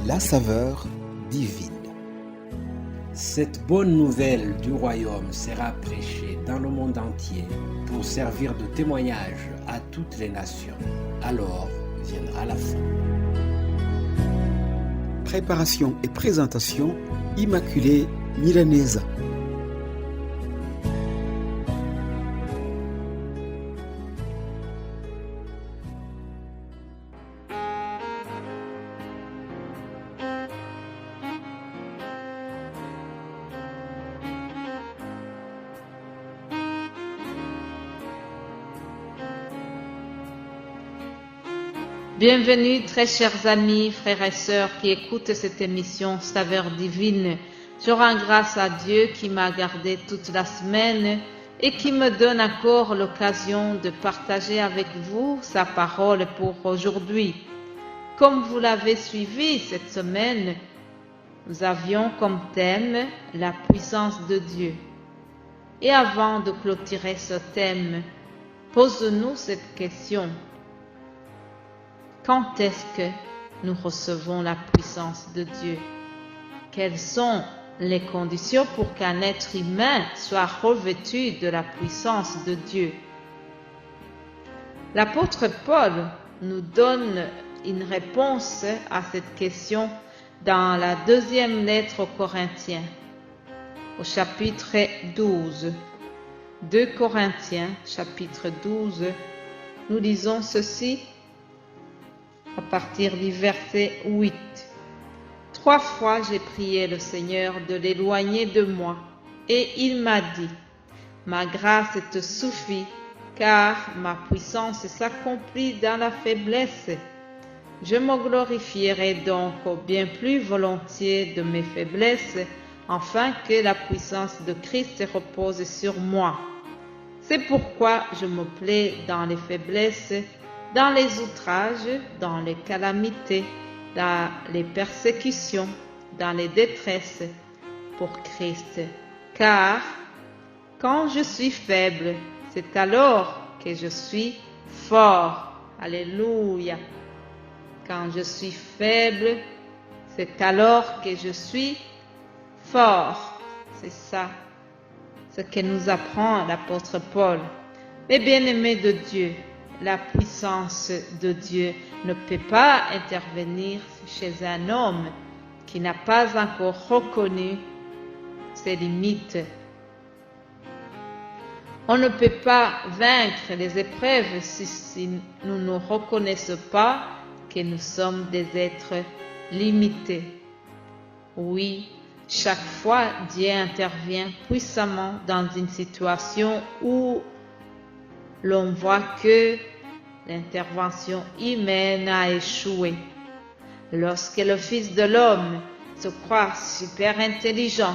la saveur divine. Cette bonne nouvelle du royaume sera prêchée dans le monde entier pour servir de témoignage à toutes les nations. Alors viendra la fin. Préparation et présentation, Immaculée Milanesa. Bienvenue très chers amis, frères et sœurs qui écoutent cette émission Saveur divine. Je rends grâce à Dieu qui m'a gardé toute la semaine et qui me donne encore l'occasion de partager avec vous sa parole pour aujourd'hui. Comme vous l'avez suivi cette semaine, nous avions comme thème la puissance de Dieu. Et avant de clôturer ce thème, pose-nous cette question. Quand est-ce que nous recevons la puissance de Dieu? Quelles sont les conditions pour qu'un être humain soit revêtu de la puissance de Dieu? L'apôtre Paul nous donne une réponse à cette question dans la deuxième lettre aux Corinthiens, au chapitre 12. 2 Corinthiens, chapitre 12, nous lisons ceci à partir du verset 8. 3 fois j'ai prié le Seigneur de l'éloigner de moi, et il m'a dit, ma grâce te suffit, car ma puissance s'accomplit dans la faiblesse. Je me glorifierai donc bien plus volontiers de mes faiblesses, afin que la puissance de Christ repose sur moi. C'est pourquoi je me plais dans les faiblesses, dans les outrages, dans les calamités, dans les persécutions, dans les détresses, pour Christ. Car quand je suis faible, c'est alors que je suis fort. Alléluia. Quand je suis faible, c'est alors que je suis fort. C'est ça, ce que nous apprend l'apôtre Paul. Mais bien-aimés de Dieu, la puissance de Dieu ne peut pas intervenir chez un homme qui n'a pas encore reconnu ses limites. On ne peut pas vaincre les épreuves si nous ne reconnaissons pas que nous sommes des êtres limités. Oui, chaque fois Dieu intervient puissamment dans une situation où l'on voit que l'intervention humaine a échoué. Lorsque le Fils de l'homme se croit super intelligent,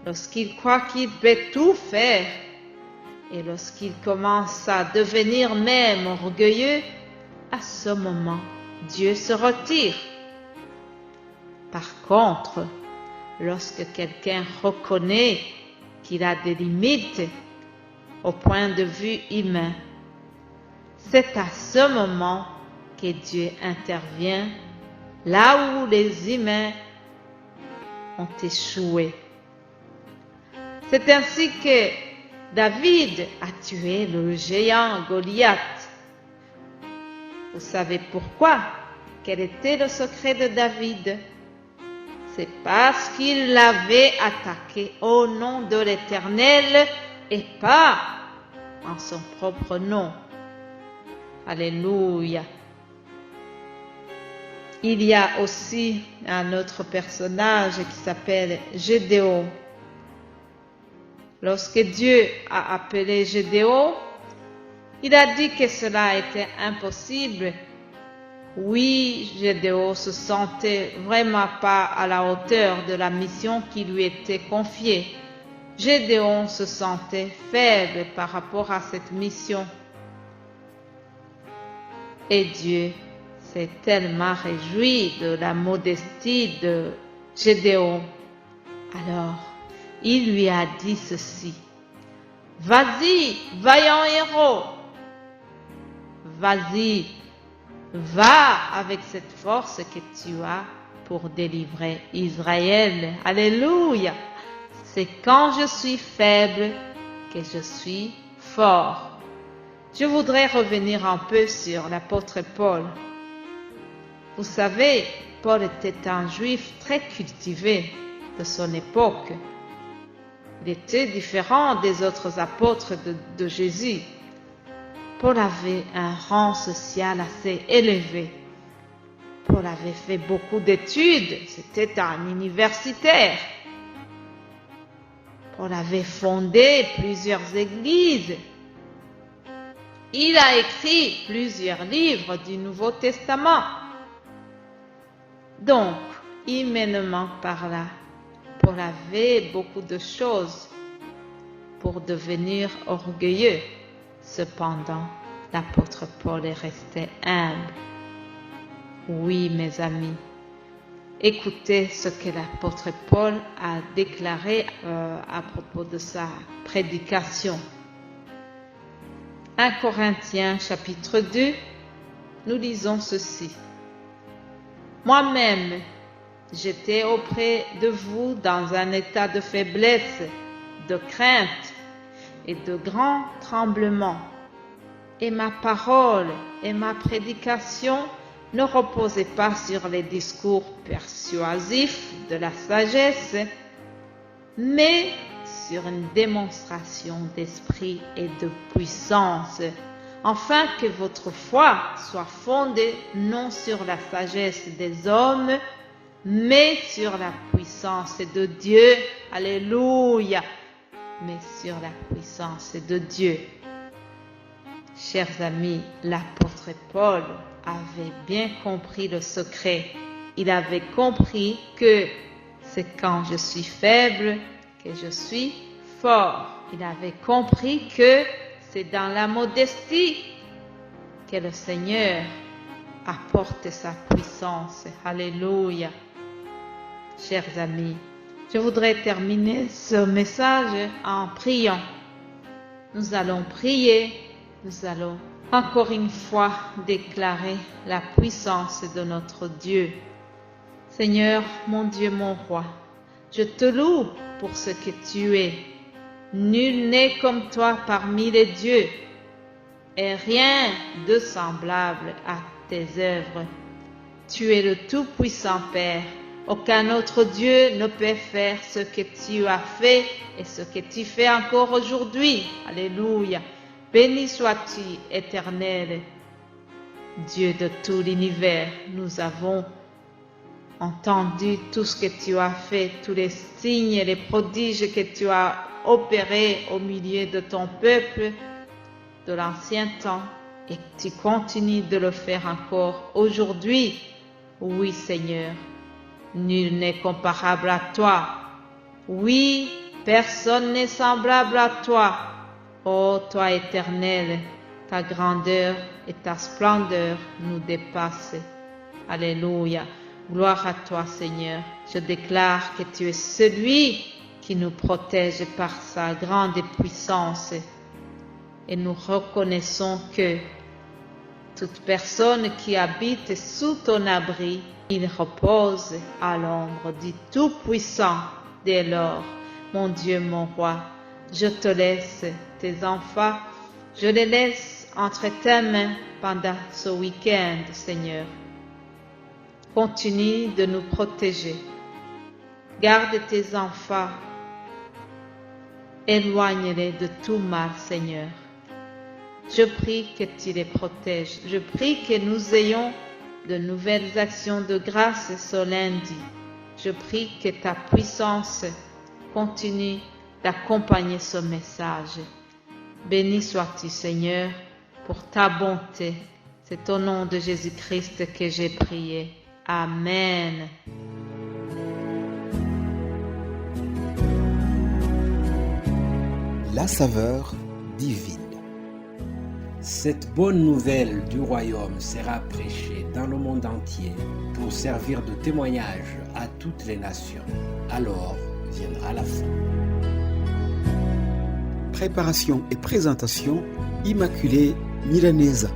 lorsqu'il croit qu'il peut tout faire, et lorsqu'il commence à devenir même orgueilleux, à ce moment, Dieu se retire. Par contre, lorsque quelqu'un reconnaît qu'il a des limites, au point de vue humain, c'est à ce moment que Dieu intervient là où les humains ont échoué. C'est ainsi que David a tué le géant Goliath. Vous savez pourquoi? Quel était le secret de David? C'est parce qu'il l'avait attaqué au nom de l'Éternel et pas en son propre nom. Alléluia. Il y a aussi un autre personnage qui s'appelle Gédéon. Lorsque Dieu a appelé Gédéon, il a dit que cela était impossible. Oui, Gédéon se sentait vraiment pas à la hauteur de la mission qui lui était confiée. Gédéon se sentait faible par rapport à cette mission. Et Dieu s'est tellement réjoui de la modestie de Gédéon. Alors, il lui a dit ceci. Vas-y, vaillant héros. Vas-y, va avec cette force que tu as pour délivrer Israël. Alléluia! C'est quand je suis faible que je suis fort. Je voudrais revenir un peu sur l'apôtre Paul. Vous savez, Paul était un juif très cultivé de son époque. Il était différent des autres apôtres de Jésus. Paul avait un rang social assez élevé. Paul avait fait beaucoup d'études, c'était un universitaire. Paul avait fondé plusieurs églises. Il a écrit plusieurs livres du Nouveau Testament. Donc, humainement parlant, Paul avait beaucoup de choses pour devenir orgueilleux. Cependant, l'apôtre Paul est resté humble. Oui, mes amis, écoutez ce que l'apôtre Paul a déclaré à propos de sa prédication. 1 Corinthiens chapitre 2, nous lisons ceci. Moi-même, j'étais auprès de vous dans un état de faiblesse, de crainte et de grand tremblement. Et ma parole et ma prédication ne reposaient pas sur les discours persuasifs de la sagesse, mais sur une démonstration d'esprit et de puissance, afin que votre foi soit fondée non sur la sagesse des hommes, mais sur la puissance de Dieu. Alléluia! Mais sur la puissance de Dieu. Chers amis, l'apôtre Paul avait bien compris le secret. Il avait compris que c'est quand je suis faible que je suis fort. Il avait compris que c'est dans la modestie que le Seigneur apporte sa puissance. Alléluia. Chers amis, je voudrais terminer ce message en priant. Nous allons prier, nous allons encore une fois déclarer la puissance de notre Dieu. Seigneur, mon Dieu, mon roi, je te loue pour ce que tu es. Nul n'est comme toi parmi les dieux, et rien de semblable à tes œuvres. Tu es le Tout-Puissant Père. Aucun autre Dieu ne peut faire ce que tu as fait et ce que tu fais encore aujourd'hui. Alléluia. Béni sois-tu, Éternel, Dieu de tout l'univers. Nous avons entendu tout ce que tu as fait, tous les signes et les prodiges que tu as opérés au milieu de ton peuple de l'ancien temps et tu continues de le faire encore aujourd'hui. Oui, Seigneur, nul n'est comparable à toi. Oui, personne n'est semblable à toi. Ô toi éternel, ta grandeur et ta splendeur nous dépassent. Alléluia. Gloire à toi, Seigneur. Je déclare que tu es celui qui nous protège par sa grande puissance. Et nous reconnaissons que toute personne qui habite sous ton abri, il repose à l'ombre du Tout-Puissant. Dès lors, mon Dieu, mon roi, je te laisse tes enfants, je les laisse entre tes mains pendant ce week-end, Seigneur. Continue de nous protéger. Garde tes enfants. Éloigne-les de tout mal, Seigneur. Je prie que tu les protèges. Je prie que nous ayons de nouvelles actions de grâce ce lundi. Je prie que ta puissance continue d'accompagner ce message. Béni sois-tu, Seigneur, pour ta bonté. C'est au nom de Jésus-Christ que j'ai prié. Amen. La saveur divine. Cette bonne nouvelle du royaume sera prêchée dans le monde entier pour servir de témoignage à toutes les nations. Alors viendra la fin. Préparation et présentation, Immaculée Milanesa.